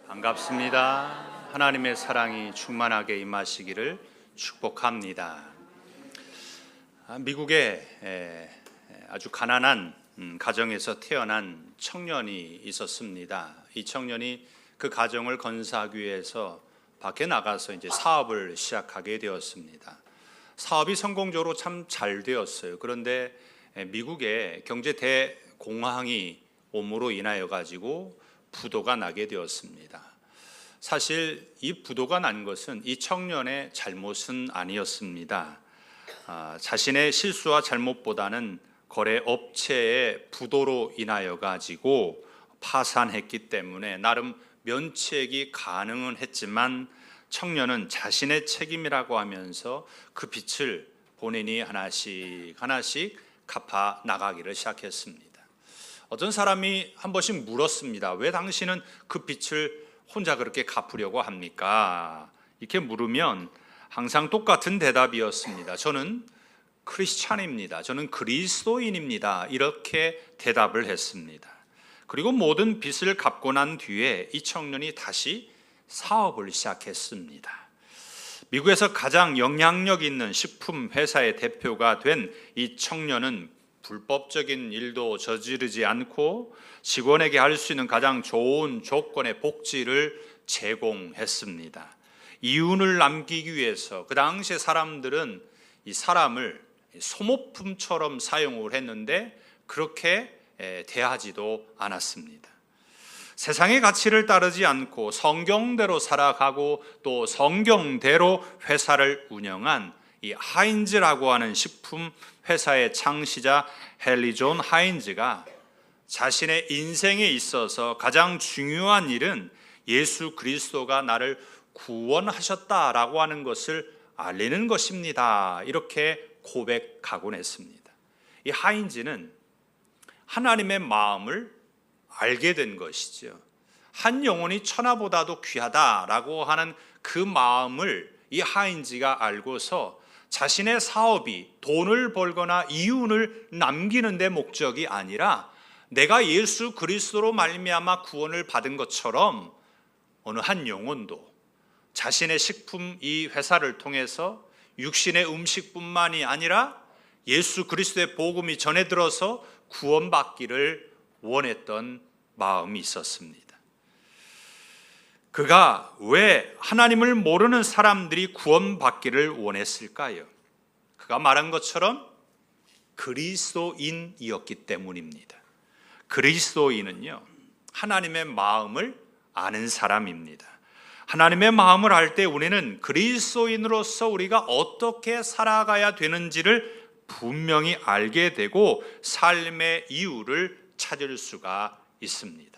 반갑습니다. 하나님의 사랑이 충만하게 임하시기를 축복합니다. 미국에 아주 가난한 가정에서 태어난 청년이 있었습니다. 이 청년이 그 가정을 건사하기 위해서 밖에 나가서 이제 사업을 시작하게 되었습니다. 사업이 성공적으로 참 잘 되었어요. 그런데 미국의 경제 대공황이 옴으로 인하여 가지고 부도가 나게 되었습니다. 사실 이 부도가 난 것은 이 청년의 잘못은 아니었습니다. 자신의 실수와 잘못보다는 거래 업체의 부도로 인하여 가지고 파산했기 때문에 나름 면책이 가능은 했지만 청년은 자신의 책임이라고 하면서 그 빚을 본인이 하나씩 갚아 나가기를 시작했습니다. 어떤 사람이 한 번씩 물었습니다. 왜 당신은 그 빚을 혼자 그렇게 갚으려고 합니까? 이렇게 물으면 항상 똑같은 대답이었습니다. 저는 크리스찬입니다. 저는 그리스도인입니다. 이렇게 대답을 했습니다. 그리고 모든 빚을 갚고 난 뒤에 이 청년이 다시 사업을 시작했습니다. 미국에서 가장 영향력 있는 식품 회사의 대표가 된 이 청년은 불법적인 일도 저지르지 않고 직원에게 할 수 있는 가장 좋은 조건의 복지를 제공했습니다. 이윤을 남기기 위해서 그 당시에 사람들은 이 사람을 소모품처럼 사용을 했는데 그렇게 대하지도 않았습니다. 세상의 가치를 따르지 않고 성경대로 살아가고 또 성경대로 회사를 운영한 이 하인즈라고 하는 식품 회사의 창시자 헨리 존 하인즈가 자신의 인생에 있어서 가장 중요한 일은 예수 그리스도가 나를 구원하셨다라고 하는 것을 알리는 것입니다. 이렇게 고백하곤 했습니다. 이 하인즈는 하나님의 마음을 알게 된 것이죠. 한 영혼이 천하보다도 귀하다라고 하는 그 마음을 이 하인즈가 알고서 자신의 사업이 돈을 벌거나 이윤을 남기는 데 목적이 아니라 내가 예수 그리스도로 말미암아 구원을 받은 것처럼 어느 한 영혼도 자신의 식품 이 회사를 통해서 육신의 음식뿐만이 아니라 예수 그리스도의 복음이 전해 들어서 구원받기를 원했던 마음이 있었습니다. 그가 왜 하나님을 모르는 사람들이 구원받기를 원했을까요? 그가 말한 것처럼 그리스도인이었기 때문입니다. 그리스도인은요, 하나님의 마음을 아는 사람입니다. 하나님의 마음을 알 때 우리는 그리스도인으로서 우리가 어떻게 살아가야 되는지를 분명히 알게 되고 삶의 이유를 찾을 수가 있습니다.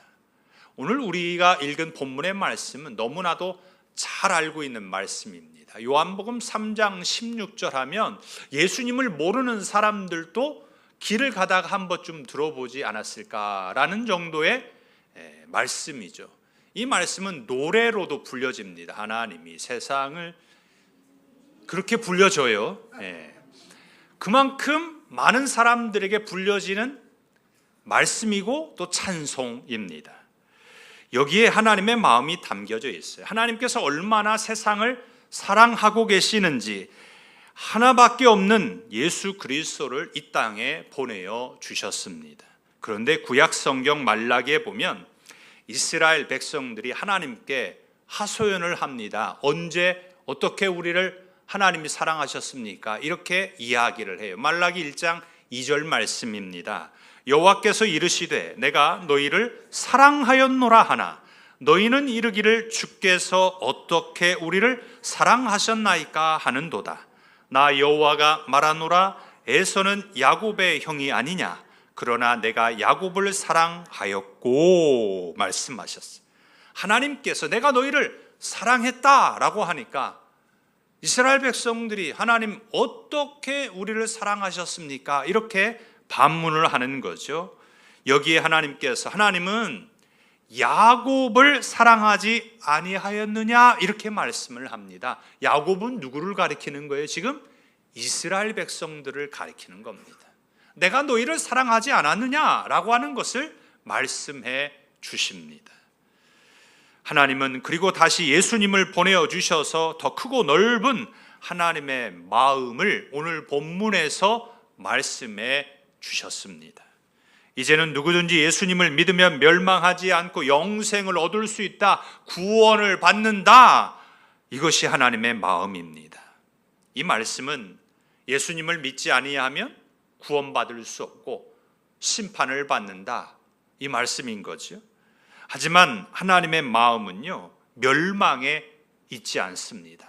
오늘 우리가 읽은 본문의 말씀은 너무나도 잘 알고 있는 말씀입니다. 요한복음 3장 16절 하면 예수님을 모르는 사람들도 길을 가다가 한 번쯤 들어보지 않았을까라는 정도의 말씀이죠. 이 말씀은 노래로도 불려집니다. 하나님이 세상을 그렇게 불려줘요. 그만큼 많은 사람들에게 불려지는 말씀이고 또 찬송입니다. 여기에 하나님의 마음이 담겨져 있어요. 하나님께서 얼마나 세상을 사랑하고 계시는지 하나밖에 없는 예수 그리스도를 이 땅에 보내어 주셨습니다. 그런데 구약 성경 말라기에 보면 이스라엘 백성들이 하나님께 하소연을 합니다. 언제 어떻게 우리를 하나님이 사랑하셨습니까? 이렇게 이야기를 해요. 말라기 1장 2절 말씀입니다. 여호와께서 이르시되 내가 너희를 사랑하였노라 하나 너희는 이르기를 주께서 어떻게 우리를 사랑하셨나이까 하는도다. 나 여호와가 말하노라 에서는 야곱의 형이 아니냐 그러나 내가 야곱을 사랑하였고 말씀하셨어요. 하나님께서 내가 너희를 사랑했다라고 하니까 이스라엘 백성들이 하나님 어떻게 우리를 사랑하셨습니까? 이렇게 반문을 하는 거죠. 여기에 하나님은 야곱을 사랑하지 아니하였느냐 이렇게 말씀을 합니다. 야곱은 누구를 가리키는 거예요? 지금 이스라엘 백성들을 가리키는 겁니다. 내가 너희를 사랑하지 않았느냐라고 하는 것을 말씀해 주십니다. 하나님은 그리고 다시 예수님을 보내주셔서 더 크고 넓은 하나님의 마음을 오늘 본문에서 말씀해 주셨습니다. 이제는 누구든지 예수님을 믿으면 멸망하지 않고 영생을 얻을 수 있다, 구원을 받는다. 이것이 하나님의 마음입니다. 이 말씀은 예수님을 믿지 아니하면 구원받을 수 없고 심판을 받는다, 이 말씀인 거죠. 하지만 하나님의 마음은요, 멸망에 있지 않습니다.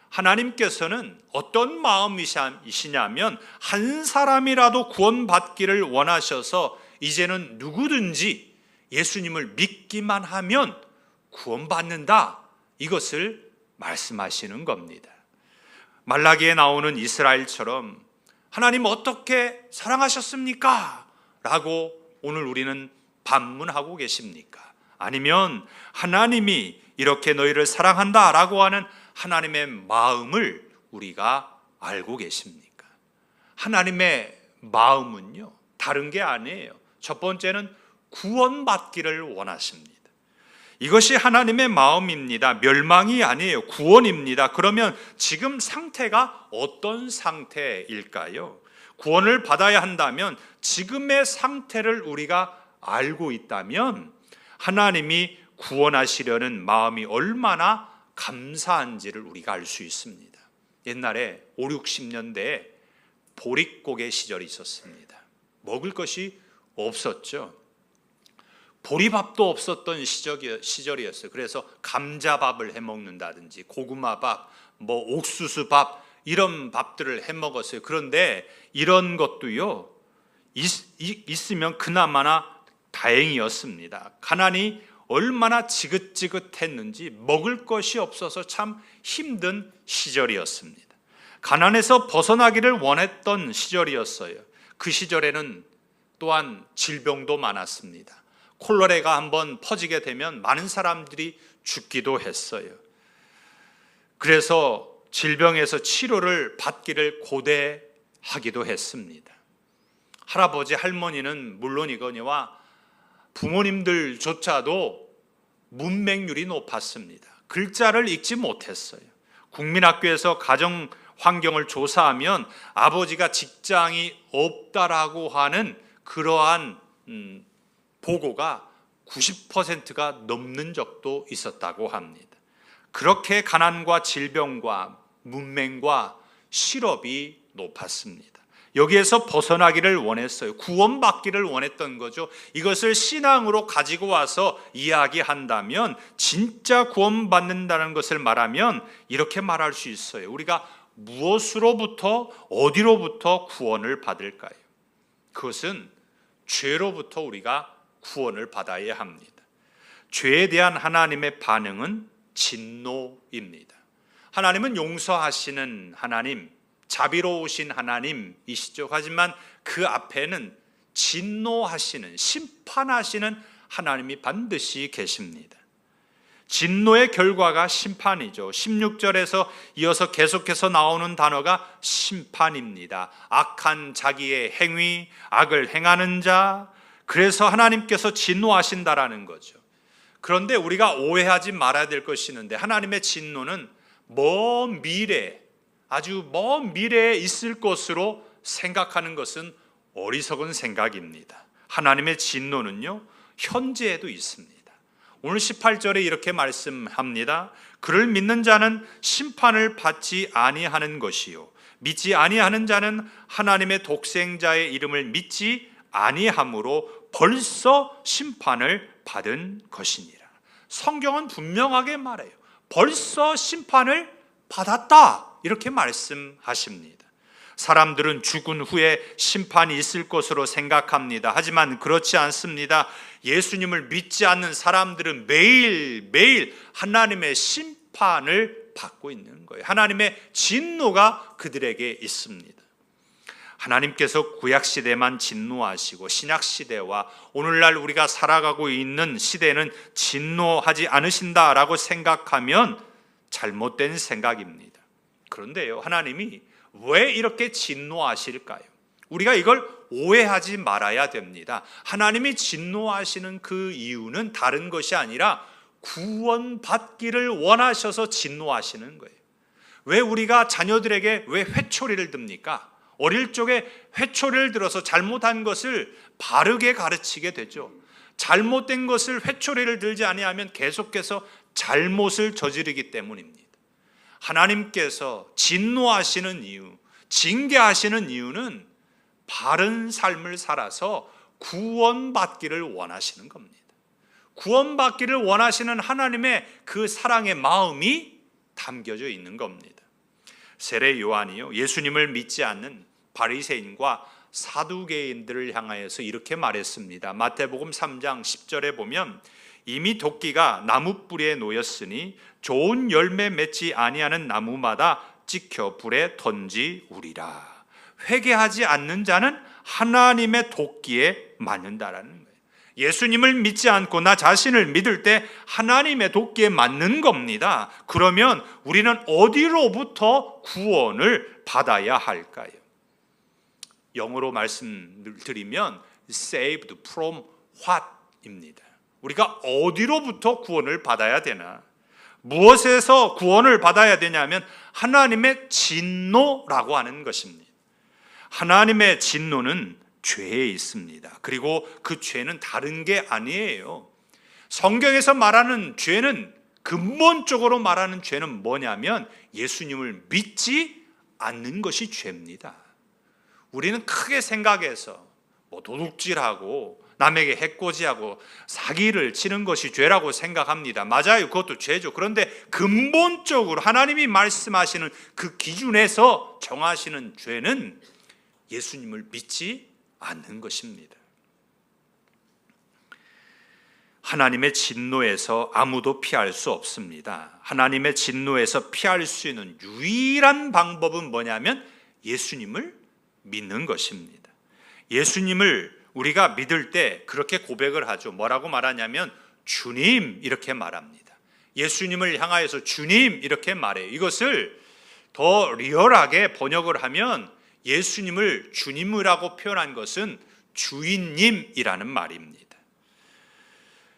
하나님께서는 어떤 마음이시냐면 한 사람이라도 구원받기를 원하셔서 이제는 누구든지 예수님을 믿기만 하면 구원받는다, 이것을 말씀하시는 겁니다. 말라기에 나오는 이스라엘처럼 하나님 어떻게 사랑하셨습니까? 라고 오늘 우리는 반문하고 계십니까? 아니면 하나님이 이렇게 너희를 사랑한다 라고 하는 하나님의 마음을 우리가 알고 계십니까? 하나님의 마음은요, 다른 게 아니에요. 첫 번째는 구원받기를 원하십니다. 이것이 하나님의 마음입니다. 멸망이 아니에요. 구원입니다. 그러면 지금 상태가 어떤 상태일까요? 구원을 받아야 한다면 지금의 상태를 우리가 알고 있다면 하나님이 구원하시려는 마음이 얼마나 감사한지를 우리가 알 수 있습니다. 옛날에 5, 60년대에 보릿고개 시절이 있었습니다. 먹을 것이 없었죠. 보리밥도 없었던 시절이었어요. 그래서 감자밥을 해 먹는다든지 고구마밥, 옥수수밥, 이런 밥들을 해 먹었어요. 그런데 이런 것도요, 있으면 그나마나 다행이었습니다. 가난이 얼마나 지긋지긋했는지 먹을 것이 없어서 참 힘든 시절이었습니다. 가난에서 벗어나기를 원했던 시절이었어요. 그 시절에는 또한 질병도 많았습니다. 콜레라가 한번 퍼지게 되면 많은 사람들이 죽기도 했어요. 그래서 질병에서 치료를 받기를 고대하기도 했습니다. 할아버지, 할머니는 물론이거니와 부모님들조차도 문맹률이 높았습니다. 글자를 읽지 못했어요. 국민학교에서 가정 환경을 조사하면 아버지가 직장이 없다라고 하는 그러한 보고가 90%가 넘는 적도 있었다고 합니다. 그렇게 가난과 질병과 문맹과 실업이 높았습니다. 여기에서 벗어나기를 원했어요. 구원받기를 원했던 거죠. 이것을 신앙으로 가지고 와서 이야기한다면, 진짜 구원받는다는 것을 말하면 이렇게 말할 수 있어요. 우리가 무엇으로부터, 어디로부터 구원을 받을까요? 그것은 죄로부터 우리가 구원을 받아야 합니다. 죄에 대한 하나님의 반응은 진노입니다. 하나님은 용서하시는 하나님, 자비로우신 하나님이시죠. 하지만 그 앞에는 진노하시는, 심판하시는 하나님이 반드시 계십니다. 진노의 결과가 심판이죠. 16절에서 이어서 계속해서 나오는 단어가 심판입니다. 악한 자기의 행위, 악을 행하는 자, 그래서 하나님께서 진노하신다라는 거죠. 그런데 우리가 오해하지 말아야 될 것이 있는데, 하나님의 진노는 먼 미래, 아주 먼 미래에 있을 것으로 생각하는 것은 어리석은 생각입니다. 하나님의 진노는요, 현재에도 있습니다. 오늘 18절에 이렇게 말씀합니다. 그를 믿는 자는 심판을 받지 아니하는 것이요, 믿지 아니하는 자는 하나님의 독생자의 이름을 믿지 아니함으로 벌써 심판을 받은 것이니라. 성경은 분명하게 말해요. 벌써 심판을 받았다, 이렇게 말씀하십니다. 사람들은 죽은 후에 심판이 있을 것으로 생각합니다. 하지만 그렇지 않습니다. 예수님을 믿지 않는 사람들은 매일매일 하나님의 심판을 받고 있는 거예요. 하나님의 진노가 그들에게 있습니다. 하나님께서 구약시대만 진노하시고 신약시대와 오늘날 우리가 살아가고 있는 시대는 진노하지 않으신다라고 생각하면 잘못된 생각입니다. 그런데요, 하나님이 왜 이렇게 진노하실까요? 우리가 이걸 오해하지 말아야 됩니다. 하나님이 진노하시는 그 이유는 다른 것이 아니라 구원받기를 원하셔서 진노하시는 거예요. 왜 우리가 자녀들에게 왜 회초리를 듭니까? 어릴 적에 회초리를 들어서 잘못한 것을 바르게 가르치게 되죠. 잘못된 것을 회초리를 들지 아니하면 계속해서 잘못을 저지르기 때문입니다. 하나님께서 진노하시는 이유, 징계하시는 이유는 바른 삶을 살아서 구원받기를 원하시는 겁니다. 구원받기를 원하시는 하나님의 그 사랑의 마음이 담겨져 있는 겁니다. 세례 요한이요, 예수님을 믿지 않는 바리새인과 사두개인들을 향하여서 이렇게 말했습니다. 마태복음 3장 10절에 보면 이미 도끼가 나무 뿌리에 놓였으니 좋은 열매 맺지 아니하는 나무마다 찍혀 불에 던지우리라. 회개하지 않는 자는 하나님의 도끼에 맞는다라는 거예요. 예수님을 믿지 않고 나 자신을 믿을 때 하나님의 도끼에 맞는 겁니다. 그러면 우리는 어디로부터 구원을 받아야 할까요? 영어로 말씀드리면 saved from what입니다. 우리가 어디로부터 구원을 받아야 되나? 무엇에서 구원을 받아야 되냐면 하나님의 진노라고 하는 것입니다. 하나님의 진노는 죄에 있습니다. 그리고 그 죄는 다른 게 아니에요. 성경에서 말하는 죄는, 근본적으로 말하는 죄는 뭐냐면 예수님을 믿지 않는 것이 죄입니다. 우리는 크게 생각해서 도둑질하고 남에게 해코지하고 사기를 치는 것이 죄라고 생각합니다. 맞아요, 그것도 죄죠. 그런데 근본적으로 하나님이 말씀하시는 그 기준에서 정하시는 죄는 예수님을 믿지 않는 것입니다. 하나님의 진노에서 아무도 피할 수 없습니다. 하나님의 진노에서 피할 수 있는 유일한 방법은 뭐냐면 예수님을 믿는 것입니다. 예수님을 우리가 믿을 때 그렇게 고백을 하죠. 뭐라고 말하냐면 주님 이렇게 말합니다. 예수님을 향하여서 주님 이렇게 말해요. 이것을 더 리얼하게 번역을 하면 예수님을 주님이라고 표현한 것은 주인님이라는 말입니다.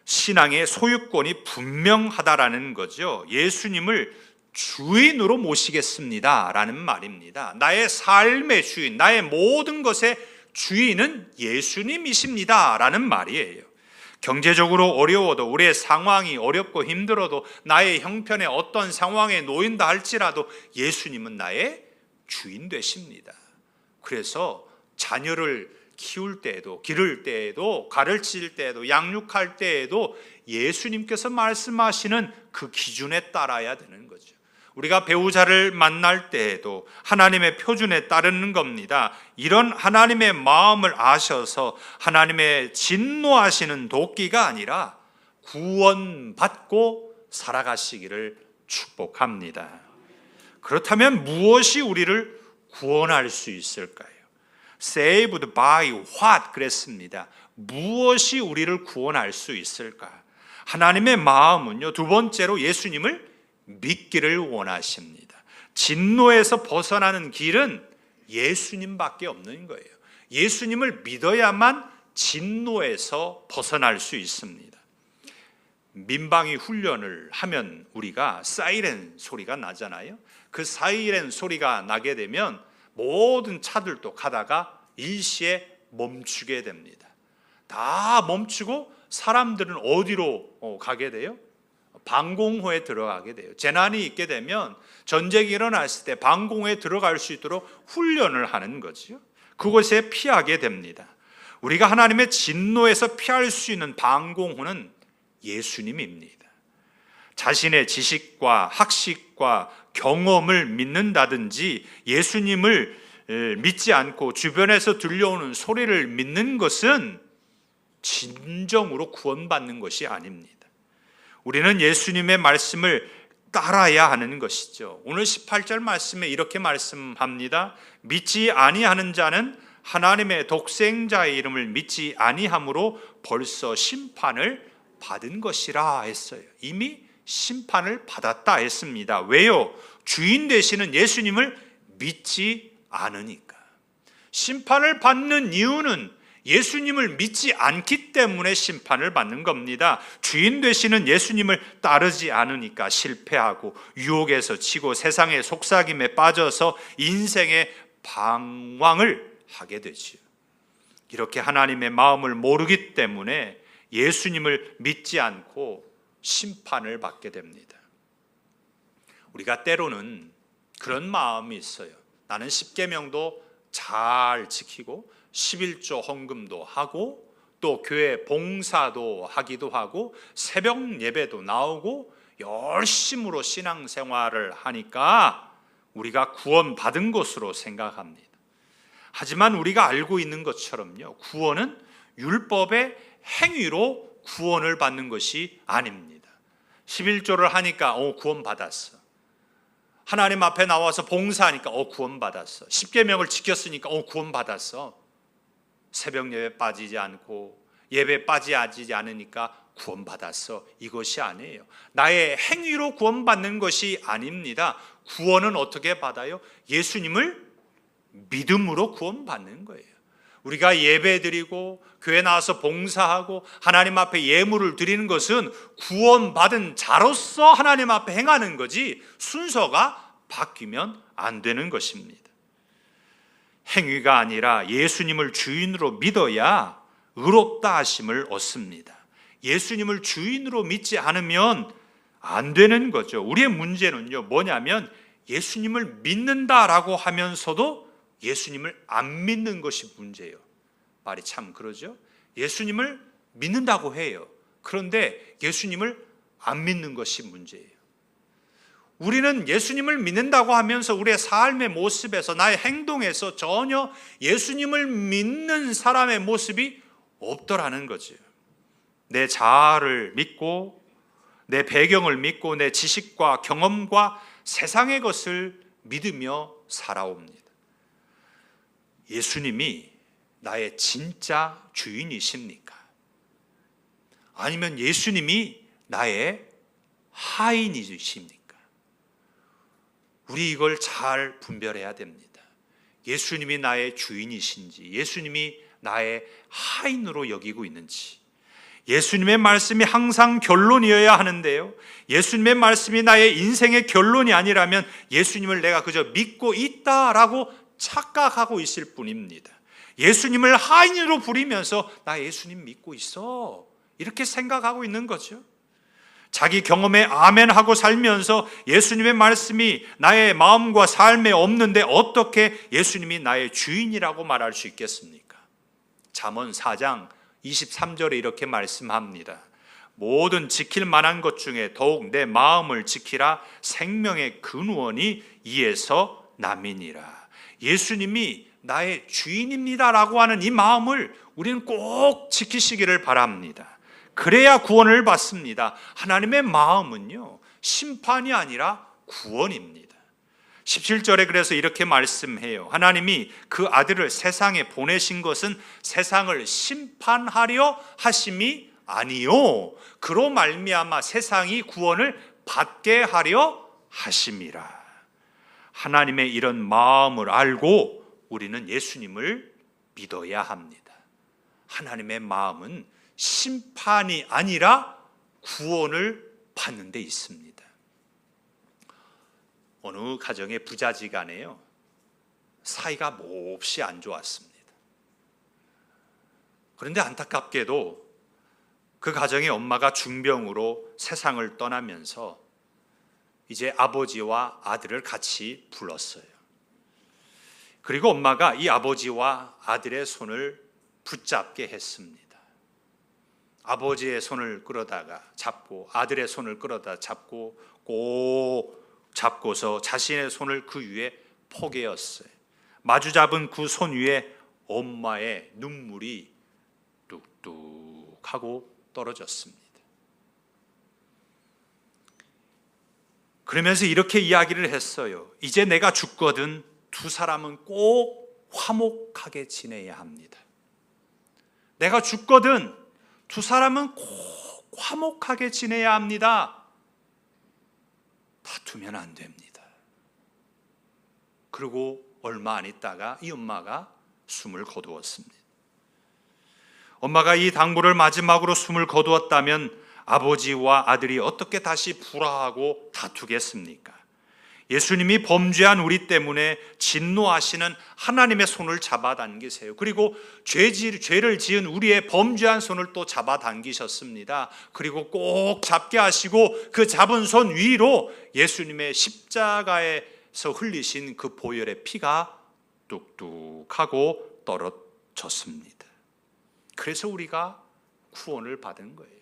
신앙의 소유권이 분명하다라는 거죠. 예수님을 주인으로 모시겠습니다 라는 말입니다. 나의 삶의 주인, 나의 모든 것의 주인은 예수님이십니다 라는 말이에요. 경제적으로 어려워도, 우리의 상황이 어렵고 힘들어도, 나의 형편에 어떤 상황에 놓인다 할지라도 예수님은 나의 주인 되십니다. 그래서 자녀를 키울 때에도, 기를 때에도, 가르칠 때에도, 양육할 때에도 예수님께서 말씀하시는 그 기준에 따라야 되는 거죠. 우리가 배우자를 만날 때에도 하나님의 표준에 따르는 겁니다. 이런 하나님의 마음을 아셔서 하나님의 진노하시는 도끼가 아니라 구원받고 살아가시기를 축복합니다. 그렇다면 무엇이 우리를 구원할 수 있을까요? Saved by what 그랬습니다. 무엇이 우리를 구원할 수 있을까? 하나님의 마음은요, 두 번째로 예수님을 믿기를 원하십니다. 진노에서 벗어나는 길은 예수님밖에 없는 거예요. 예수님을 믿어야만 진노에서 벗어날 수 있습니다. 민방위 훈련을 하면 우리가 사이렌 소리가 나잖아요. 그 사이렌 소리가 나게 되면 모든 차들도 가다가 일시에 멈추게 됩니다. 다 멈추고 사람들은 어디로 가게 돼요? 방공호에 들어가게 돼요. 재난이 있게 되면, 전쟁이 일어났을 때 방공호에 들어갈 수 있도록 훈련을 하는 거죠. 그곳에 피하게 됩니다. 우리가 하나님의 진노에서 피할 수 있는 방공호는 예수님입니다. 자신의 지식과 학식과 경험을 믿는다든지 예수님을 믿지 않고 주변에서 들려오는 소리를 믿는 것은 진정으로 구원받는 것이 아닙니다. 우리는 예수님의 말씀을 따라야 하는 것이죠. 오늘 18절 말씀에 이렇게 말씀합니다. 믿지 아니하는 자는 하나님의 독생자의 이름을 믿지 아니함으로 벌써 심판을 받은 것이라 했어요. 이미 심판을 받았다 했습니다. 왜요? 주인 되시는 예수님을 믿지 않으니까. 심판을 받는 이유는 예수님을 믿지 않기 때문에 심판을 받는 겁니다. 주인 되시는 예수님을 따르지 않으니까 실패하고 유혹에서 치고 세상의 속삭임에 빠져서 인생의 방황을 하게 되지요. 이렇게 하나님의 마음을 모르기 때문에 예수님을 믿지 않고 심판을 받게 됩니다. 우리가 때로는 그런 마음이 있어요. 나는 십계명도 잘 지키고 11조 헌금도 하고 또 교회 봉사도 하기도 하고 새벽 예배도 나오고 열심으로 신앙생활을 하니까 우리가 구원받은 것으로 생각합니다. 하지만 우리가 알고 있는 것처럼요, 구원은 율법의 행위로 구원을 받는 것이 아닙니다. 11조를 하니까 구원받았어. 하나님 앞에 나와서 봉사하니까 구원받았어. 십계명을 지켰으니까 구원받았어. 새벽 예배 빠지지 않고 예배 빠지지 않으니까 구원받았어. 이것이 아니에요. 나의 행위로 구원받는 것이 아닙니다. 구원은 어떻게 받아요? 예수님을 믿음으로 구원받는 거예요. 우리가 예배드리고 교회 나와서 봉사하고 하나님 앞에 예물을 드리는 것은 구원받은 자로서 하나님 앞에 행하는 거지 순서가 바뀌면 안 되는 것입니다. 행위가 아니라 예수님을 주인으로 믿어야 의롭다 하심을 얻습니다. 예수님을 주인으로 믿지 않으면 안 되는 거죠. 우리의 문제는요, 뭐냐면 예수님을 믿는다라고 하면서도 예수님을 안 믿는 것이 문제예요. 말이 참 그러죠. 예수님을 믿는다고 해요. 그런데 예수님을 안 믿는 것이 문제예요. 우리는 예수님을 믿는다고 하면서 우리의 삶의 모습에서 나의 행동에서 전혀 예수님을 믿는 사람의 모습이 없더라는 거죠. 내 자아를 믿고 내 배경을 믿고 내 지식과 경험과 세상의 것을 믿으며 살아옵니다. 예수님이 나의 진짜 주인이십니까? 아니면 예수님이 나의 하인이십니까? 우리 이걸 잘 분별해야 됩니다. 예수님이 나의 주인이신지 예수님이 나의 하인으로 여기고 있는지. 예수님의 말씀이 항상 결론이어야 하는데요, 예수님의 말씀이 나의 인생의 결론이 아니라면 예수님을 내가 그저 믿고 있다라고 착각하고 있을 뿐입니다. 예수님을 하인으로 부리면서 나 예수님 믿고 있어 이렇게 생각하고 있는 거죠. 자기 경험에 아멘하고 살면서 예수님의 말씀이 나의 마음과 삶에 없는데 어떻게 예수님이 나의 주인이라고 말할 수 있겠습니까? 잠언 4장 23절에 이렇게 말씀합니다. 모든 지킬 만한 것 중에 더욱 내 마음을 지키라. 생명의 근원이 이에서 남이니라. 예수님이 나의 주인입니다라고 하는 이 마음을 우리는 꼭 지키시기를 바랍니다. 그래야 구원을 받습니다. 하나님의 마음은요, 심판이 아니라 구원입니다. 17절에 그래서 이렇게 말씀해요. 하나님이 그 아들을 세상에 보내신 것은 세상을 심판하려 하심이 아니요 그로 말미암아 세상이 구원을 받게 하려 하심이라. 하나님의 이런 마음을 알고 우리는 예수님을 믿어야 합니다. 하나님의 마음은 심판이 아니라 구원을 받는 데 있습니다. 어느 가정의 부자지간에요, 사이가 몹시 안 좋았습니다. 그런데 안타깝게도 그 가정의 엄마가 중병으로 세상을 떠나면서 이제 아버지와 아들을 같이 불렀어요. 그리고 엄마가 이 아버지와 아들의 손을 붙잡게 했습니다. 아버지의 손을 끌어다가 잡고 아들의 손을 끌어다 잡고 꼭 잡고서 자신의 손을 그 위에 포개었어요. 마주 잡은 그 손 위에 엄마의 눈물이 뚝뚝하고 떨어졌습니다. 그러면서 이렇게 이야기를 했어요. 이제 내가 죽거든 두 사람은 꼭 화목하게 지내야 합니다. 내가 죽거든 두 사람은 꼭 화목하게 지내야 합니다. 다투면 안 됩니다. 그리고 얼마 안 있다가 이 엄마가 숨을 거두었습니다. 엄마가 이 당부를 마지막으로 숨을 거두었다면 아버지와 아들이 어떻게 다시 불화하고 다투겠습니까? 예수님이 범죄한 우리 때문에 진노하시는 하나님의 손을 잡아당기세요. 그리고 죄를 지은 우리의 범죄한 손을 또 잡아당기셨습니다. 그리고 꼭 잡게 하시고 그 잡은 손 위로 예수님의 십자가에서 흘리신 그 보혈의 피가 뚝뚝하고 떨어졌습니다. 그래서 우리가 구원을 받은 거예요.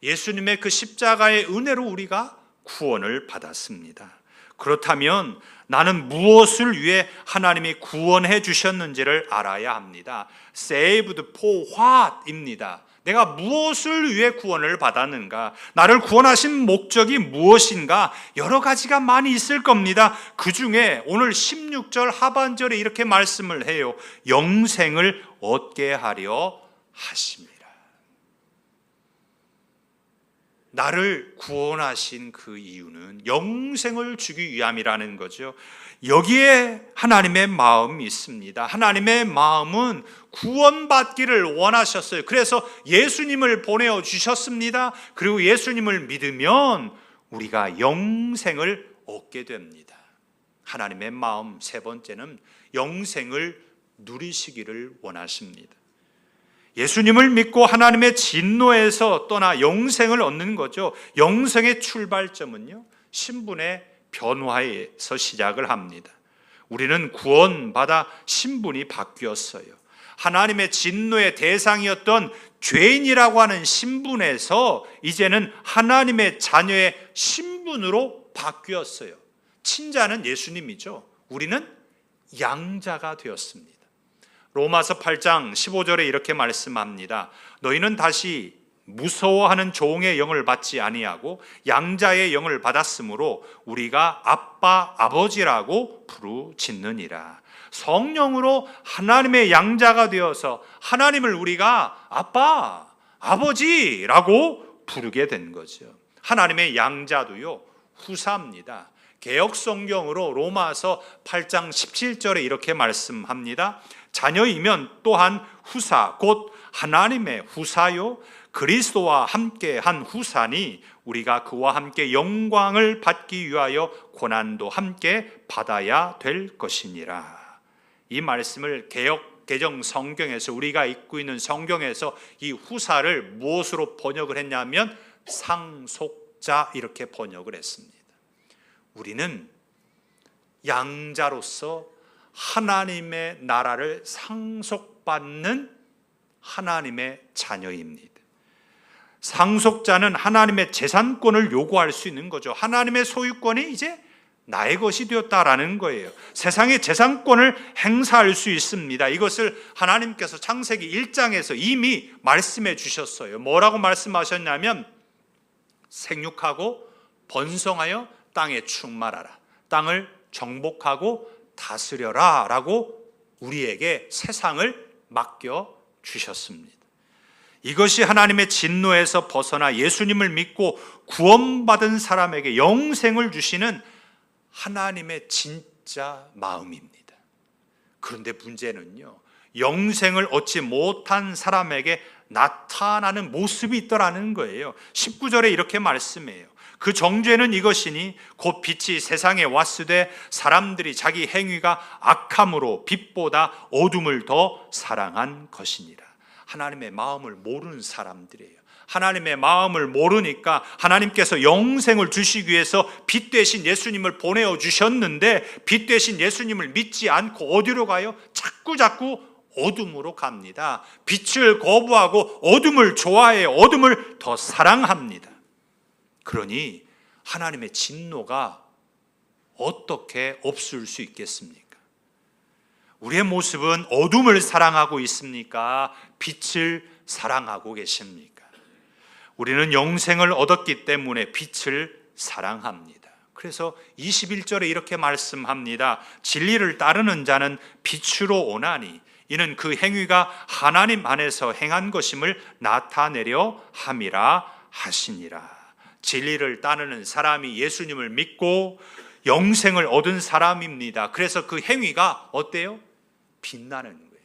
예수님의 그 십자가의 은혜로 우리가 구원을 받았습니다. 그렇다면 나는 무엇을 위해 하나님이 구원해 주셨는지를 알아야 합니다. Saved for what입니다. 내가 무엇을 위해 구원을 받았는가? 나를 구원하신 목적이 무엇인가? 여러 가지가 많이 있을 겁니다. 그 중에 오늘 16절 하반절에 이렇게 말씀을 해요. 영생을 얻게 하려 하심이라. 나를 구원하신 그 이유는 영생을 주기 위함이라는 거죠. 여기에 하나님의 마음이 있습니다. 하나님의 마음은 구원받기를 원하셨어요. 그래서 예수님을 보내주셨습니다. 그리고 예수님을 믿으면 우리가 영생을 얻게 됩니다. 하나님의 마음 세 번째는 영생을 누리시기를 원하십니다. 예수님을 믿고 하나님의 진노에서 떠나 영생을 얻는 거죠. 영생의 출발점은요, 신분의 변화에서 시작을 합니다. 우리는 구원받아 신분이 바뀌었어요. 하나님의 진노의 대상이었던 죄인이라고 하는 신분에서 이제는 하나님의 자녀의 신분으로 바뀌었어요. 친자는 예수님이죠. 우리는 양자가 되었습니다. 로마서 8장 15절에 이렇게 말씀합니다. 너희는 다시 무서워하는 종의 영을 받지 아니하고 양자의 영을 받았으므로 우리가 아빠 아버지라고 부르짖느니라. 성령으로 하나님의 양자가 되어서 하나님을 우리가 아빠 아버지라고 부르게 된 거죠. 하나님의 양자도요 후사입니다. 개역 성경으로 로마서 8장 17절에 이렇게 말씀합니다. 자녀이면 또한 후사 곧 하나님의 후사요 그리스도와 함께 한 후사니 우리가 그와 함께 영광을 받기 위하여 고난도 함께 받아야 될 것이니라. 이 말씀을 개역 개정 성경에서 우리가 읽고 있는 성경에서 이 후사를 무엇으로 번역을 했냐면 상속자 이렇게 번역을 했습니다. 우리는 양자로서 하나님의 나라를 상속받는 하나님의 자녀입니다. 상속자는 하나님의 재산권을 요구할 수 있는 거죠. 하나님의 소유권이 이제 나의 것이 되었다라는 거예요. 세상의 재산권을 행사할 수 있습니다. 이것을 하나님께서 창세기 1장에서 이미 말씀해 주셨어요. 뭐라고 말씀하셨냐면 생육하고 번성하여 땅에 충만하라. 땅을 정복하고 다스려라 라고 우리에게 세상을 맡겨 주셨습니다. 이것이 하나님의 진노에서 벗어나 예수님을 믿고 구원받은 사람에게 영생을 주시는 하나님의 진짜 마음입니다. 그런데 문제는요, 영생을 얻지 못한 사람에게 나타나는 모습이 있더라는 거예요. 19절에 이렇게 말씀해요. 그 정죄는 이것이니 곧 빛이 세상에 왔으되 사람들이 자기 행위가 악함으로 빛보다 어둠을 더 사랑한 것이니라. 하나님의 마음을 모르는 사람들이에요. 하나님의 마음을 모르니까 하나님께서 영생을 주시기 위해서 빛 대신 예수님을 보내어 주셨는데 빛 대신 예수님을 믿지 않고 어디로 가요? 자꾸 어둠으로 갑니다. 빛을 거부하고 어둠을 좋아해요. 어둠을 더 사랑합니다. 그러니 하나님의 진노가 어떻게 없을 수 있겠습니까? 우리의 모습은 어둠을 사랑하고 있습니까? 빛을 사랑하고 계십니까? 우리는 영생을 얻었기 때문에 빛을 사랑합니다. 그래서 21절에 이렇게 말씀합니다. 진리를 따르는 자는 빛으로 오나니 이는 그 행위가 하나님 안에서 행한 것임을 나타내려 함이라 하시니라. 진리를 따르는 사람이 예수님을 믿고 영생을 얻은 사람입니다. 그래서 그 행위가 어때요? 빛나는 거예요.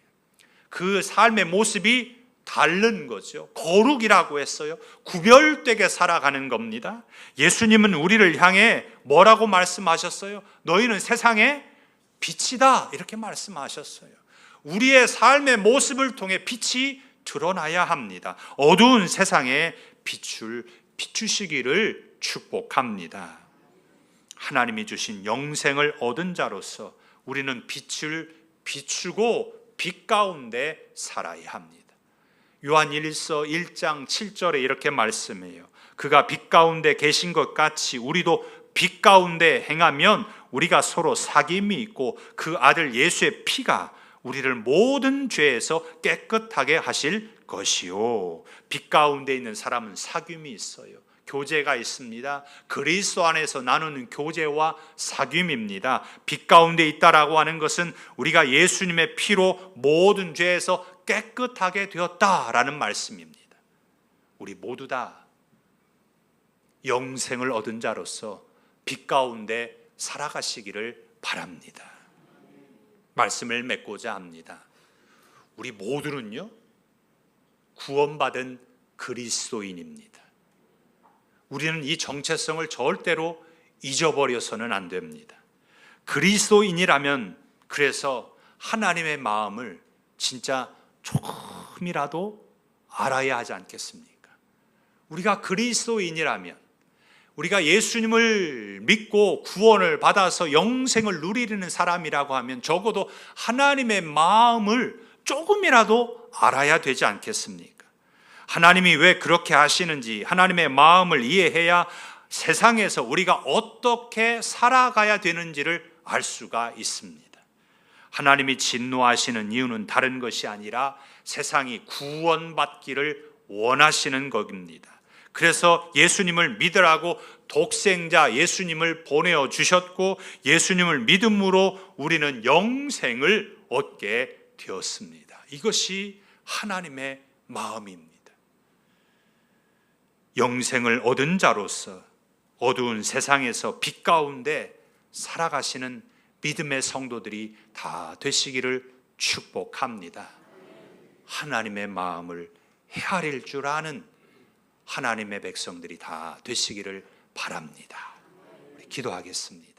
그 삶의 모습이 다른 거죠. 거룩이라고 했어요. 구별되게 살아가는 겁니다. 예수님은 우리를 향해 뭐라고 말씀하셨어요? 너희는 세상의 빛이다, 이렇게 말씀하셨어요. 우리의 삶의 모습을 통해 빛이 드러나야 합니다. 어두운 세상에 비추시기를 축복합니다. 하나님이 주신 영생을 얻은 자로서 우리는 빛을 비추고 빛 가운데 살아야 합니다. 요한일서 1장 7절에 이렇게 말씀해요. 그가 빛 가운데 계신 것 같이 우리도 빛 가운데 행하면 우리가 서로 사귐이 있고 그 아들 예수의 피가 우리를 모든 죄에서 깨끗하게 하실 것이요. 빛 가운데 있는 사람은 사귐이 있어요. 교제가 있습니다. 그리스도 안에서 나누는 교제와 사귐입니다. 빛 가운데 있다라고 하는 것은 우리가 예수님의 피로 모든 죄에서 깨끗하게 되었다라는 말씀입니다. 우리 모두 다 영생을 얻은 자로서 빛 가운데 살아가시기를 바랍니다. 말씀을 맺고자 합니다. 우리 모두는요, 구원받은 그리스도인입니다. 우리는 이 정체성을 절대로 잊어버려서는 안 됩니다. 그리스도인이라면 그래서 하나님의 마음을 진짜 조금이라도 알아야 하지 않겠습니까? 우리가 그리스도인이라면, 우리가 예수님을 믿고 구원을 받아서 영생을 누리는 사람이라고 하면 적어도 하나님의 마음을 조금이라도 알아야 되지 않겠습니까? 하나님이 왜 그렇게 하시는지 하나님의 마음을 이해해야 세상에서 우리가 어떻게 살아가야 되는지를 알 수가 있습니다. 하나님이 진노하시는 이유는 다른 것이 아니라 세상이 구원받기를 원하시는 것입니다. 그래서 예수님을 믿으라고 독생자 예수님을 보내어 주셨고 예수님을 믿음으로 우리는 영생을 얻게 되었습니다. 이것이 하나님의 마음입니다. 영생을 얻은 자로서 어두운 세상에서 빛 가운데 살아가시는 믿음의 성도들이 다 되시기를 축복합니다. 하나님의 마음을 헤아릴 줄 아는 하나님의 백성들이 다 되시기를 바랍니다. 우리 기도하겠습니다.